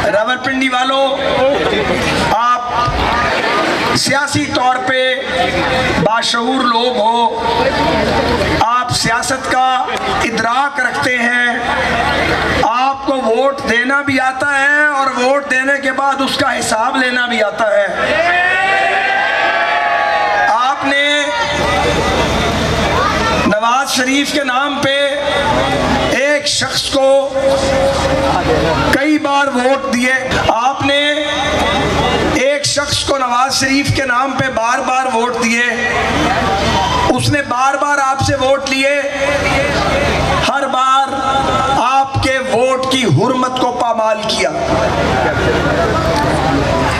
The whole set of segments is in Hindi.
रावलपिंडी वालों, आप सियासी तौर पे बाशऊर लोग हो, आप सियासत का इदराक रखते हैं, आपको वोट देना भी आता है और वोट देने के बाद उसका हिसाब लेना भी आता है। आपने नवाज शरीफ के नाम पे एक शख्स को कई बार वोट दिए, आपने एक शख्स को नवाज शरीफ के नाम पे बार बार वोट दिए, उसने बार बार आपसे वोट लिए, हर बार आपके वोट की हुर्मत को पामाल किया।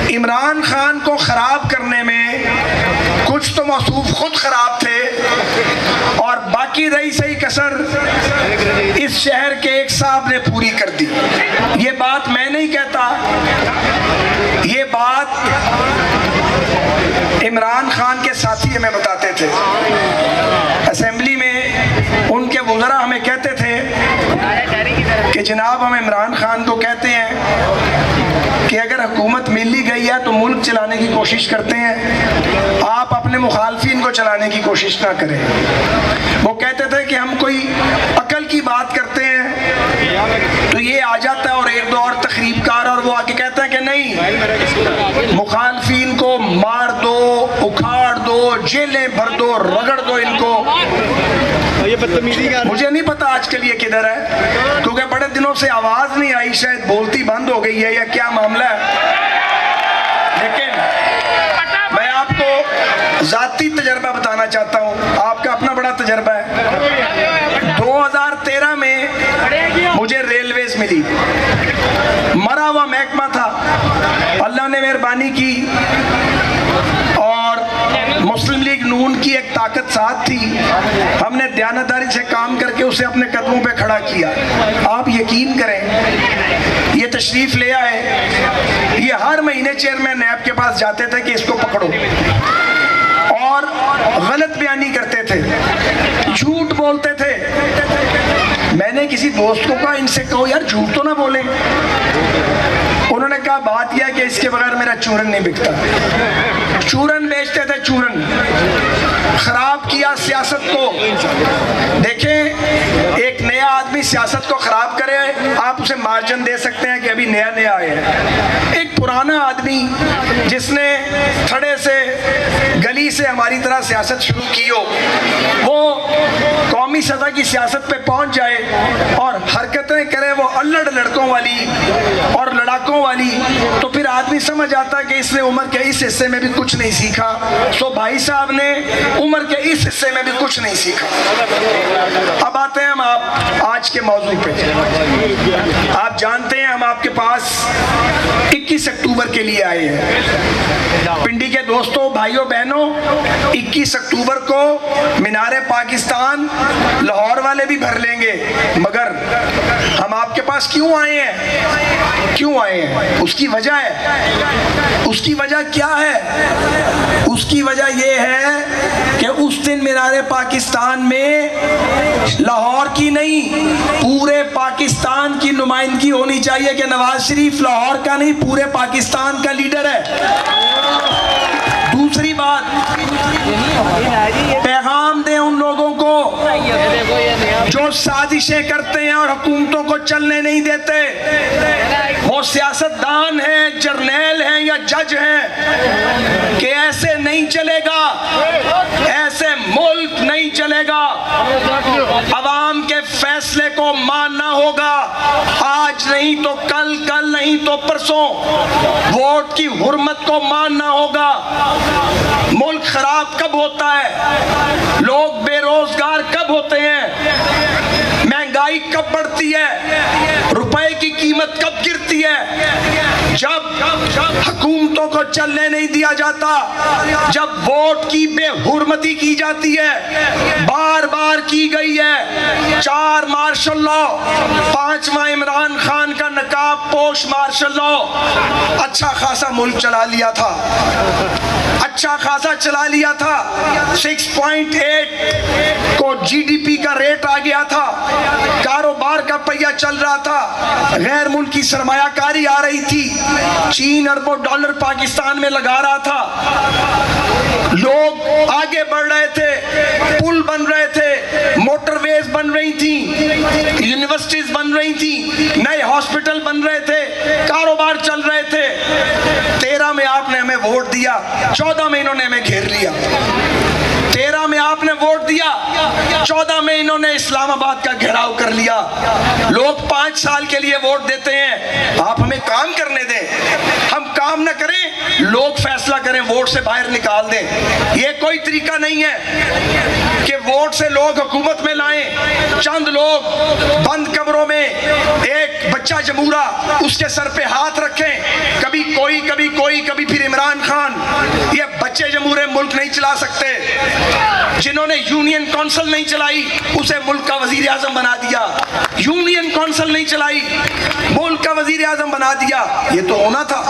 इमरान खान को खराब करने में कुछ तो मौसूफ खुद खराब थे और बाकी रही सही कसर इस शहर के एक साहब ने पूरी कर दी। ये बात मैं नहीं कहता, ये बात इमरान खान के साथी हमें बताते थे। असेंबली में उनके वज़रा हमें कहते थे कि जनाब हम इमरान खान को कहते हैं कि अगर हुकूमत मिल ही गई है तो मुल्क चलाने की कोशिश करते हैं, आप अपने मुखालफिन को चलाने की कोशिश ना करें। वो कहते थे कि हम कोई अकल की बात करते हैं तो ये आ जाता है और एक दो और तकरीबकार, और वो आके कहते हैं कि नहीं, मुखालफिन को मार दो, उखाड़ दो, जेलें भर दो, रगड़ दो इनको। ये बदतमीजी का मुझे नहीं पता आजकल ये किधर है, क्योंकि बड़े दिनों से आवाज नहीं आई, शायद बोलती बंद हो गई है या क्या मामला है। लेकिन मैं आपको जाती तजर्बा बताना चाहता हूँ, आपका अपना बड़ा तजर्बा है। 2013 में मुझे रेलवेज मिली, मरा हुआ महकमा था, अल्लाह ने मेहरबानी की और मुस्लिम लीग नून की एक ताकत साथ थी, हमने दयानतदारी से काम करके उसे अपने कदमों पे खड़ा किया। आप यकीन करें, ये तशरीफ ले आए, ये हर महीने चेयरमैन नैब के पास जाते थे कि इसको पकड़ो, और गलत बयानी करते थे, झूठ बोलते थे। मैंने किसी दोस्त को कहा इनसे कहो यार झूठ तो ना बोले, उन्होंने कहा बात यह कि इसके बगैर मेरा चूरन नहीं बिकता। चूरन बेचते थे, चूरन। खराब किया सियासत को। देखें, एक नया आदमी सियासत को खराब करे, आप उसे मार्जिन दे सकते हैं कि अभी नया नया आया है। एक पुराना आदमी जिसने थड़े से गली से हमारी तरह सियासत शुरू की हो, वो कौमी सतह की सियासत पे पहुंच जाए और हरकतें करे वो अल्लड़ लड़कों वाली और लड़ाकों वाली, तो फिर आदमी समझ आता है कि इसने उम्र के इस हिस्से में भी कुछ नहीं सीखा। सो भाई साहब ने उम्र के इस हिस्से में भी कुछ नहीं सीखा। अब आते हैं हम आप आज के मौजू पे। आप जानते हैं हम आपके पास 21 अक्टूबर के लिए आए हैं। पिंडी के दोस्तों, भाइयों बहनों, 21 अक्टूबर को मीनारे पाकिस्तान लाहौर वाले भी भर लेंगे, मगर हम आपके पास क्यों आए हैं? क्यों आए हैं? उसकी वजह है। उसकी वजह क्या है? उसकी वजह यह है कि उस दिन मीनारे पाकिस्तान में लाहौर की नहीं, पूरे पाकिस्तान की नुमाइंदगी होनी चाहिए कि नवाज शरीफ लाहौर का नहीं, पूरे पाकिस्तान का लीडर है। दूसरी बात, पैगाम दें उन लोगों को जो साजिशें करते हैं और हुकूमतों को चलने नहीं देते। वो सियासतदान हैं, जर्नैल हैं या जज हैं, कि ऐसे नहीं चलेगा, ऐसे मुल्क नहीं चलेगा। अवाम के फैसले को मानना होगा, आज नहीं तो कल, कल नहीं तो परसों। वोट की हुर्मत को मानना होगा। मुल्क खराब कब होता है? लोग बेरोजगार कब होते हैं? महंगाई कब बढ़ती है? रुपए की कीमत कब गिरती है? जब हुकूमतों को चलने नहीं दिया जाता, जब वोट की बेहुरमती की जाती है, बार बार की गई है। 4 मार्शल लॉ, 5वां इमरान खान का नकाब पोश मार्शल लॉ अच्छा खासा मुल्क चला लिया था, अच्छा खासा चला लिया था। 6.8 को जीडीपी का रेट आ गया था। चल रहा था, गैर मुल्की सरमायाकारी आ रही थी, चीन अरबों डॉलर पाकिस्तान में लगा रहा था, लोग आगे बढ़ रहे थे, पुल बन रहे थे, मोटरवेज बन रही थी, यूनिवर्सिटीज बन रही थी, नए हॉस्पिटल बन रहे थे, कारोबार चल रहे थे। 13 में आपने हमें वोट दिया, 14 में इन्होंने हमें घेर लिया। 13 में आपने वोट दिया, 14 में इन्होंने इस्लामाबाद का घेराव कर लिया। लोग 5 साल के लिए वोट देते हैं, आप हमें काम करने दें, हम काम न करें, लोग फैसला करें, वोट से बाहर निकाल दें। ये कोई तरीका नहीं है कि वोट से लोग हुकूमत में लाएं। चंद लोग बंद कमरों में एक बच्चा जमूरा उसके सर पे हाथ रखें, कभी कोई कभी कोई कभी फिर इमरान खान। ये बच्चे जमूरे मुल्क नहीं चला सकते। जिन्होंने यूनियन काउंसिल नहीं चलाई उसे मुल्क का वजीर आजम बना दिया, यूनियन काउंसिल नहीं चलाई मुल्क का वजीर आजम बना दिया। ये तो होना था।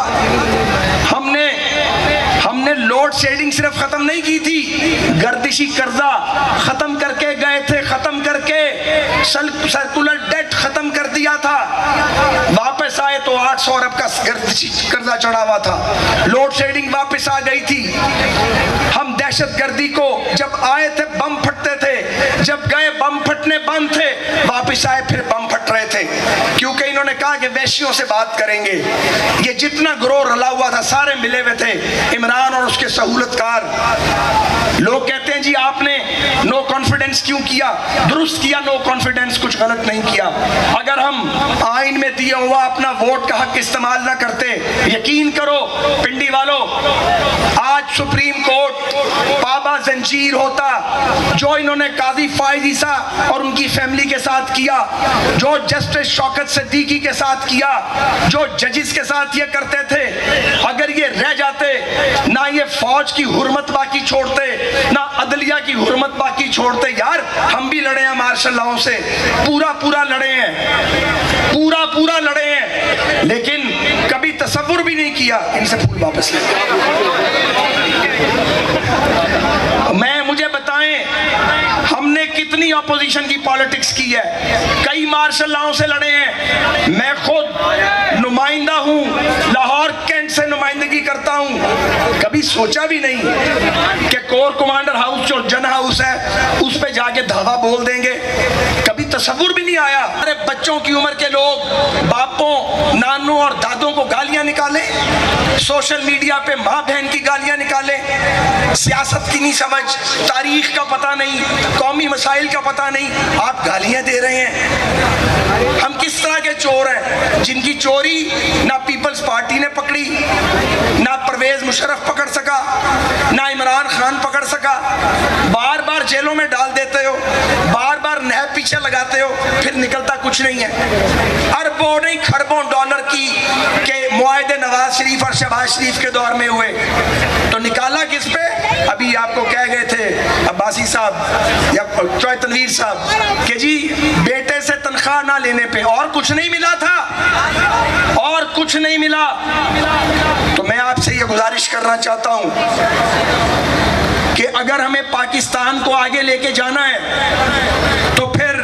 हमने लोड शेडिंग सिर्फ खत्म नहीं की थी, गर्दिशी कर्जा खत्म करके गए थे, खत्म करके सर्कुलर डेट खत्म कर दिया था। वापस आए तो 800 अरब का गर्दिशी कर्जा चढ़ा हुआ था, लोड शेडिंग वापस आ गई थी। हम दहशतगर्दी को जब आए थे बम फटते थे, जब गए बम फटने बंद थे, वापस आए फिर बम फट रहे थे, क्योंकि इन्होंने कहा कि वैश्यों से बात करेंगे। ये जितना ग्रोह रला हुआ था सारे मिले हुए थे, इमरान और उसके सहूलतकार। लोग कहते हैं जी आपने नो कॉन्फिडेंस क्यों किया? दुरुस्त किया नो कॉन्फिडेंस, कुछ गलत नहीं किया। अगर हम आइन में दिया हुआ अपना वोट का हक इस्तेमाल ना करते, यकीन करो पिंडी वालों, आज सुप्रीम कोर्ट बाबा जंजीर होता। जो इन्होंने काजी फायज ईसा और उनकी फैमिली के साथ किया, जो जस्टिस शौकत सिद्दीकी के साथ किया, जो जजिस के साथ ये करते थे, अगर ये रह जाते, ना ये फौज की हुर्मत बाकी छोड़ते, ना अदलिया की हुर्मत बाकी छोड़ते। यार हम भी लड़े हैं मार्शल लॉ से, पूरा लड़े हैं, पूरा लड़े हैं, लेकिन कभी तसव्वुर भी नहीं किया इनसे फूल वापस ले। मुझे बताएं हमने कितनी अपोजिशन की पॉलिटिक्स की है, कई मार्शल लॉ से लड़े हैं। मैं खुद नुमाइंदा हूं, लाहौर कैंट से नुमाइंदगी करता हूं। कभी सोचा भी नहीं कि कोर कमांडर हाउस जो जन हाउस है उस पे जाके धावा बोल देंगे, कभी तसव्वुर भी नहीं आया। अरे बच्चों की उम्र के लोग बापों, नानों और दादों को गालियां निकाले, सोशल मीडिया पे माँ बहन की गालियां निकाले, सियासत की नहीं समझ, तारीख का पता नहीं, कौमी मसाइल का पता नहीं, आप गालियां दे रहे हैं। हम किस तरह के चोर हैं जिनकी चोरी ना पीपल्स पार्टी ने पकड़ी, ना परवेज मुशर्रफ पकड़ सका, ना इमरान खान पकड़ सका। बार बार जेलों में डाल देते हो, बार बार नहर पीछे लगाते हो, फिर निकलता कुछ नहीं है। अरबों नहीं खरबों डॉलर की के मुआहदे नवाज शरीफ और शहबाज शरीफ के दौर में हुए, तो निकाला किस पे? अभी आपको कह गए थे अब्बासी साहब या चौय तनवीर साहब कि जी बेटे से तनख्वाह ना लेने पे, और कुछ नहीं मिला था, और कुछ नहीं मिला। तो मैं आपसे ये गुजारिश करना चाहता हूं कि अगर हमें पाकिस्तान को आगे लेके जाना है तो फिर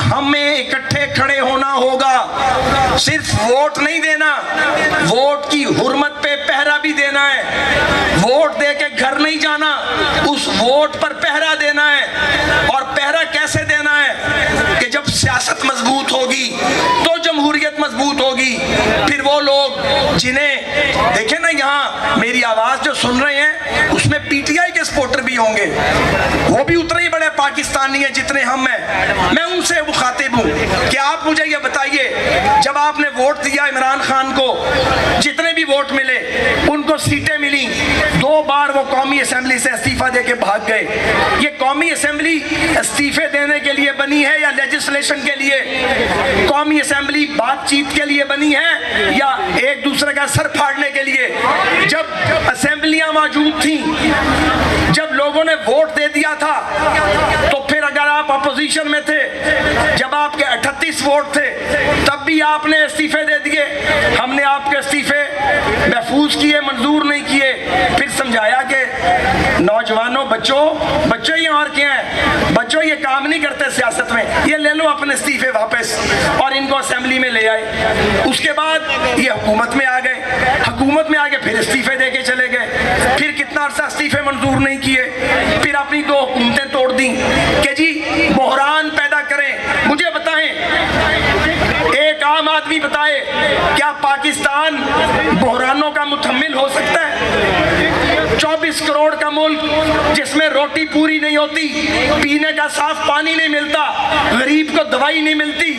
हमें इकट्ठे खड़े होना होगा। सिर्फ वोट नहीं देना, वोट की हुर्मत पे पहरा भी देना है। वोट दे के घर नहीं जाना, उस वोट पर पहरा देना है। और पहरा कैसे देना है कि जब सियासत मजबूत होगी तो जमहूरियत मजबूत होगी। फिर वो लोग जिन्हें देखे ना, यहाँ मेरी आवाज जो सुन रहे हैं उसमें पीटीआई के सपोर्टर भी होंगे, वो भी उतने ही बड़े पाकिस्तानी हैं जितने हम हैं। मैं उनसे मुखातिब हूँ कि आप मुझे ये बताइए, जब आपने वोट दिया इमरान खान को, जितने भी वोट मिले उनको सीटें मिली, 2 बार वो कौमी असेंबली से इस्तीफा दे के भाग गए। ये कौमी असेंबली इस्तीफे देने के लिए बनी है या लेजिस्लेशन के लिए? कौमी असेंबली बातचीत के लिए बनी है या एक दूसरे का सर फाड़ने के लिए? जब असेंबलियां मौजूद थी, जब लोगों ने वोट दे दिया था, तो फिर अगर आप अपोजिशन में थे, जब आपके 38 वोट थे, तब भी आपने इस्तीफे दे दिए। हमने आपके इस्तीफे महफूज किए, मंजूर नहीं किए। फिर समझाया कि नौजवानों, बच्चों ये और क्या है, बच्चों ये काम नहीं नहीं करते सियासत में, ये ले लो अपने इस्तीफे वापस, और इनको असेंबली में ले आए। उसके बाद ये हुकूमत में आ गए, हुकूमत में आके फिर इस्तीफे दे के चले गए, फिर कितना अर्सा इस्तीफे मंजूर नहीं किए, फिर अपनी 2 हुकूमतें तोड़ दी कि जी बहरान पैदा करें। मुझे बताएं, एक आम आदमी बताए, क्या पाकिस्तान बहरानों का मुतहम्मिल हो सकता है? 24 करोड़ का मुल्क जिसमें रोटी पूरी नहीं होती, पीने का साफ पानी नहीं मिलता, गरीब को दवाई नहीं मिलती,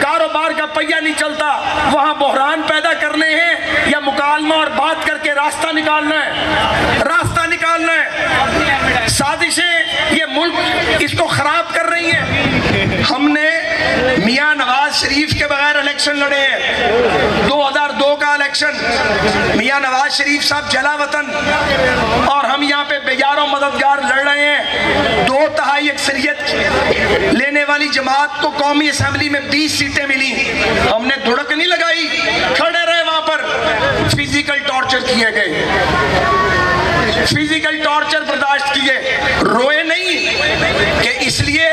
कारोबार का पहिया नहीं चलता, वहां बहरान पैदा करने हैं या मुकालमा और बात करके रास्ता निकालना है? रास्ता निकालना है। साजिशें ये मुल्क इसको खराब कर रही हैं। हमने मियां नवाज शरीफ के बगैर इलेक्शन लड़े हैं। 2002 का इलेक्शन, मियां नवाज शरीफ साहब जला वतन, और हम यहाँ पे बेयारों मददगार लड़ रहे हैं। 2/3 अक्सरियत लेने वाली जमात को कौमी असेंबली में 20 सीटें मिली, हमने धुड़क नहीं लगाई, खड़े रहे वहां पर। फिजिकल टॉर्चर किए गए, फिजिकल टॉर्चर बर्दाश्त किए, रोए नहीं कि इसलिए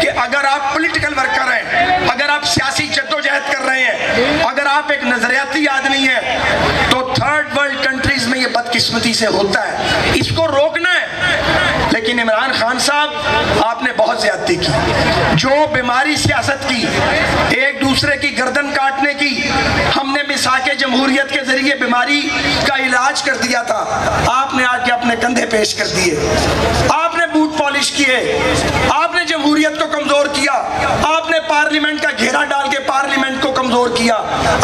कि अगर आप पॉलिटिकल वर्कर हैं, अगर आप सियासी जद्दोजहद कर रहे हैं, अगर आप एक नजरियाती आदमी हैं, तो थर्ड वर्ल्ड कंट्रीज में ये बदकिस्मती से होता है, इसको रोकना है। लेकिन इमरान खान साहब, आपने बहुत ज्यादती की। जो बीमारी सियासत की, एक दूसरे की गर्दन काटने की, हमने मिसाके जमहूरियत के जरिए बीमारी का इलाज कर दिया था, आपने आके अपने कंधे पेश कर दिए। आपने बूट पॉलिश किए, आपने जमहूरियत को कमजोर किया, आपने पार्लियामेंट का घेरा डाल के पार्लियामेंट को कमजोर किया,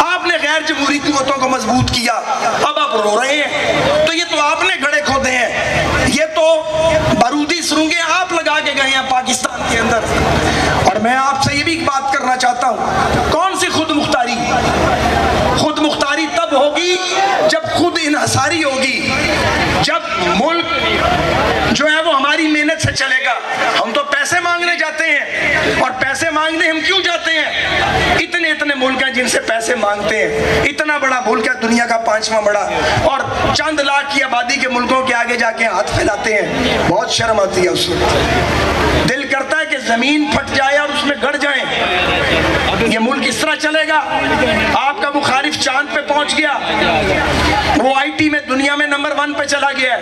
आपने गैर जमहूरी कुव्वतों को मजबूत किया। अब आप रो रहे हैं, तो ये तो आपने गड़े खोदे हैं, ये तो बारूदी सुरंगें आप लगा के गए हैं पाकिस्तान के अंदर। और मैं आपसे ये भी बात करना चाहता हूं, कौन सी खुद मुख्तारी? खुद मुख्तारी तब होगी जब खुद इन्हसारी होगी, जब मुल्क जो है वो हमारी मेहनत से चलेगा। हम तो पैसे मांगने जाते हैं, और पैसे मांगने हम क्यों जाते हैं? इतने इतने मुल्क हैं जिनसे पैसे मांगते हैं, इतना बड़ा मुल्क है दुनिया का 5वां बड़ा, और चंद लाख की आबादी के मुल्कों के आगे जाके हाथ फैलाते हैं। बहुत शर्म आती है उस वक्त, दिल करता है कि जमीन फट जाए और उसमें गड़ जाए। ये मुल्क इस तरह चलेगा? आपका मुखालिफ चांद पे पहुंच गया, वो आईटी में दुनिया में नंबर 1 पे चला गया,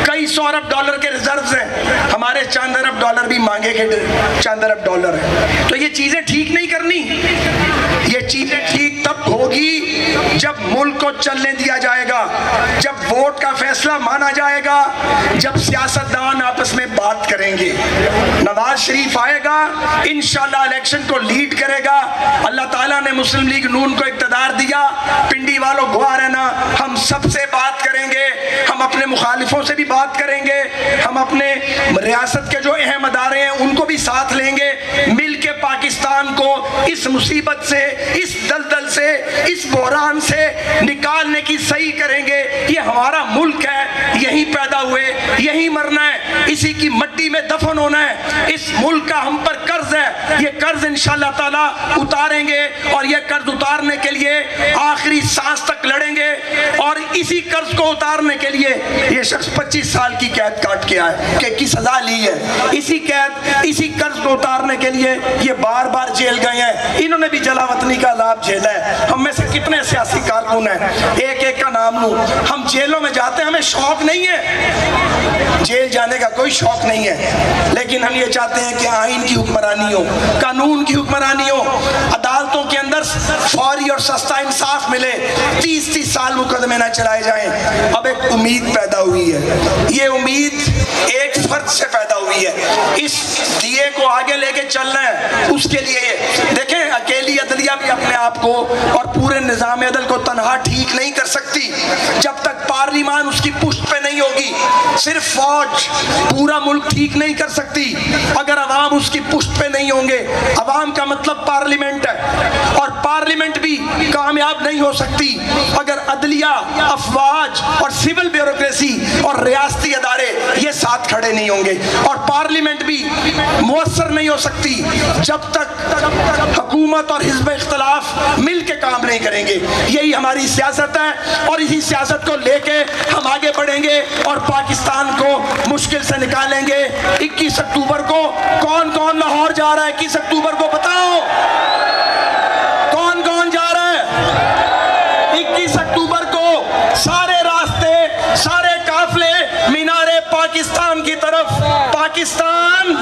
कई 100 अरब डॉलर के रिजर्व्स हैं, हमारे चंद अरब डॉलर भी मांगे गए, चंद अरब डॉलर है। तो ये चीजें ठीक नहीं करनी, ये चीजें ठीक तब होगी जब मुल्क को चलने दिया जाएगा, जब वोट का फैसला माना जाएगा, जब सियासतदान आपस में बात करेंगे। नवाज शरीफ आएगा, इंशाल्लाह इलेक्शन को लीड करेगा। अल्लाह ताला ने मुस्लिम लीग नून को इक़्तिदार दिया, पिंडी वालों गुआ रहना, हम सबसे बात करेंगे, हम अपने मुखालिफों से भी बात करेंगे, हम अपने रियासत के जो अहम अदारे हैं उनको भी साथ लेंगे, मिल के पाकिस्तान को इस मुसीबत से, इस दलदल से, इस बहरान से निकालने की सही करेंगे। ये हमारा मुल्क है, यहीं पैदा हुए, यहीं मरना है, इसी की मट्टी में दफन होना है। इस मुल्क का हम पर कर्ज है, ये कर्ज इंशाअल्लाह ताला उतारेंगे, और ये कर्ज उतारने के लिए आखिरी सांस तक लड़ेंगे। और इसी कर्ज को उतारने के लिए ये शख्स 25 साल की कैद काट के आए, की सजा ली है। इसी कैद, इसी कर्ज को उतारने के लिए ये बार बार जेल गए हैं, इन्होंने भी जलावतनी का लाभ झेला है। हम में से कितने सियासी कारकुन हैं, एक एक का नाम लूं। हम जेलों में जाते हैं, हमें शौक नहीं है, जेल जाने का कोई शौक नहीं है, लेकिन हम ये चाहते हैं कि आइन की हुक्मरानी हो, कानून की हुक्मरानी हो, अदालतों के अंदर फौरी और सस्ता इंसाफ मिले, 30-30 साल मुकदमे न चलाए जाएं। अब एक उम्मीद पैदा हुई है, ये उम्मीद एक फर्द से पैदा हुई है, इस दिए को आगे लेके चलना है। उसके लिए देखें, अकेली अदलिया भी अपने आप को और पूरे निज़ाम अदल को तनहा ठीक नहीं कर सकती जब तक पार्लियामान उसकी पुष्ट पे नहीं होगी। सिर्फ फौज पूरा मुल्क ठीक नहीं कर सकती अगर अवाम उसकी पुष्ट पे नहीं होंगे। अवाम का मतलब पार्लियामेंट है, और पार्लियामेंट भी कामयाब नहीं हो सकती अगर अदलिया, अफवाज और सिविल ब्यूरोक्रेसी और रियासती अदारे ये साथ खड़े नहीं होंगे। और पार्लियामेंट भी मुअस्सर नहीं हो सकती जब तक हुकूमत और हिज़्ब इख्तिलाफ मिल के काम नहीं करेंगे। यही हमारी सियासत है और इसी सियासत को लेके हम आगे बढ़ेंगे और पाकिस्तान को मुश्किल से निकालेंगे। 21 अक्टूबर को कौन कौन लाहौर जा रहा है? 21 अक्टूबर को बताओ कौन कौन जा रहा है? 21 अक्टूबर को सारे रास्ते, सारे काफले मीनारे पाकिस्तान की तरफ। पाकिस्तान